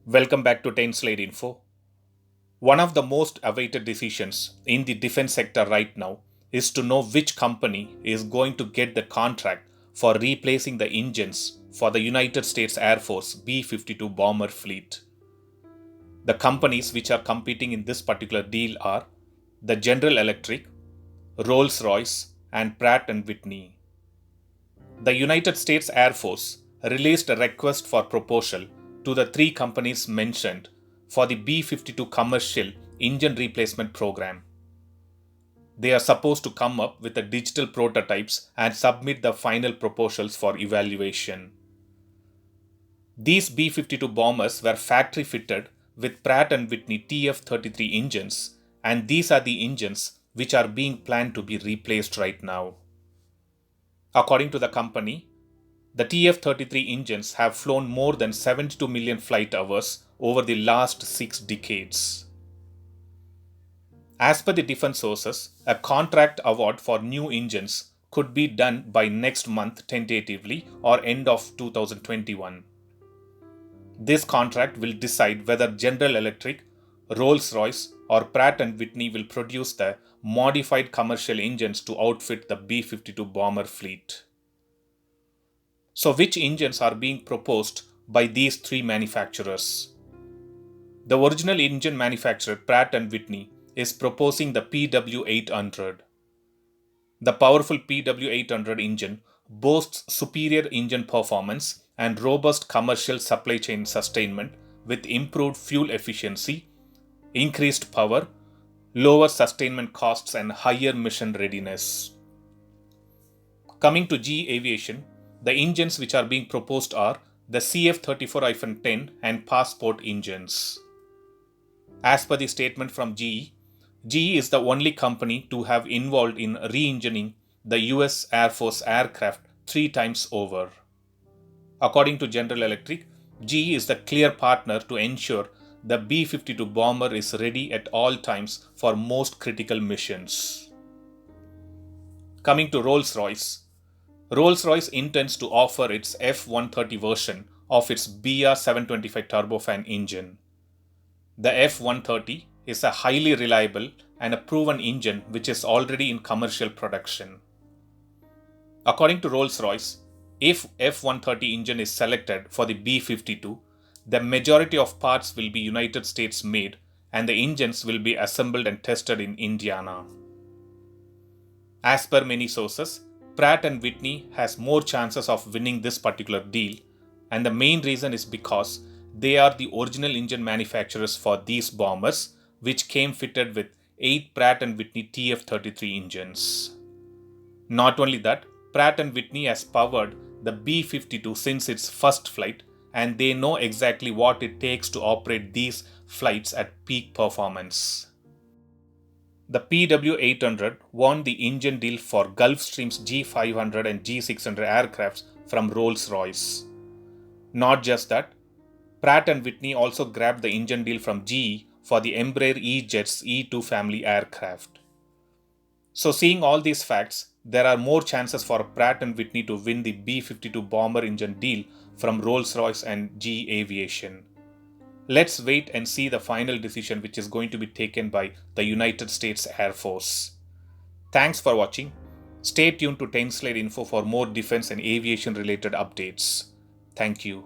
Welcome back to 10 Slide Info. One of the most awaited decisions in the defense sector right now is to know which company is going to get the contract for replacing the engines for the United States Air Force B 52 bomber fleet. The companies which are competing in this particular deal are the General Electric, Rolls-Royce, and Pratt and Whitney. The United States Air Force released a request for proposal to the three companies mentioned for the B 52 commercial engine replacement program. They are supposed to come up with the digital prototypes and submit the final proposals for evaluation. These B 52 bombers were factory fitted with Pratt and Whitney TF-33 engines, and these are the engines which are being planned to be replaced right now. According to the company, the TF-33 engines have flown more than 72 million flight hours over the last 6 decades. As per the defense sources, a contract award for new engines could be done by next month tentatively or end of 2021. This contract will decide whether General Electric, Rolls-Royce or Pratt & Whitney will produce the modified commercial engines to outfit the B-52 bomber fleet. So which engines are being proposed by these three manufacturers? The original engine manufacturer Pratt & Whitney is proposing the PW800. The powerful PW800 engine boasts superior engine performance and robust commercial supply chain sustainment with improved fuel efficiency, increased power, lower sustainment costs and higher mission readiness. Coming to GE Aviation, the engines which are being proposed are the CF34-10 and Passport engines. As per the statement from GE, GE is the only company to have involved in re-engineering the US Air Force aircraft 3 times over. According to General Electric, GE is the clear partner to ensure the B-52 bomber is ready at all times for most critical missions. Coming to Rolls-Royce, Rolls-Royce intends to offer its F130 version of its BR725 turbofan engine. The F130 is a highly reliable and a proven engine which is already in commercial production. According to Rolls-Royce, if F130 engine is selected for the B-52, the majority of parts will be United States made and the engines will be assembled and tested in Indiana. As per many sources, Pratt & Whitney has more chances of winning this particular deal, and the main reason is because they are the original engine manufacturers for these bombers, which came fitted with 8 Pratt & Whitney TF-33 engines. Not only that, Pratt & Whitney has powered the B-52 since its first flight, and they know exactly what it takes to operate these flights at peak performance. The PW800 won the engine deal for Gulfstream's G500 and G600 aircrafts from Rolls-Royce. Not just that, Pratt & Whitney also grabbed the engine deal from GE for the Embraer E-Jets E2 family aircraft. So seeing all these facts, there are more chances for Pratt & Whitney to win the B-52 bomber engine deal from Rolls-Royce and GE Aviation. Let's wait and see the final decision which is going to be taken by the United States Air Force. Thanks for watching. Stay tuned to 10 Slide Info for more defense and aviation related updates. Thank you.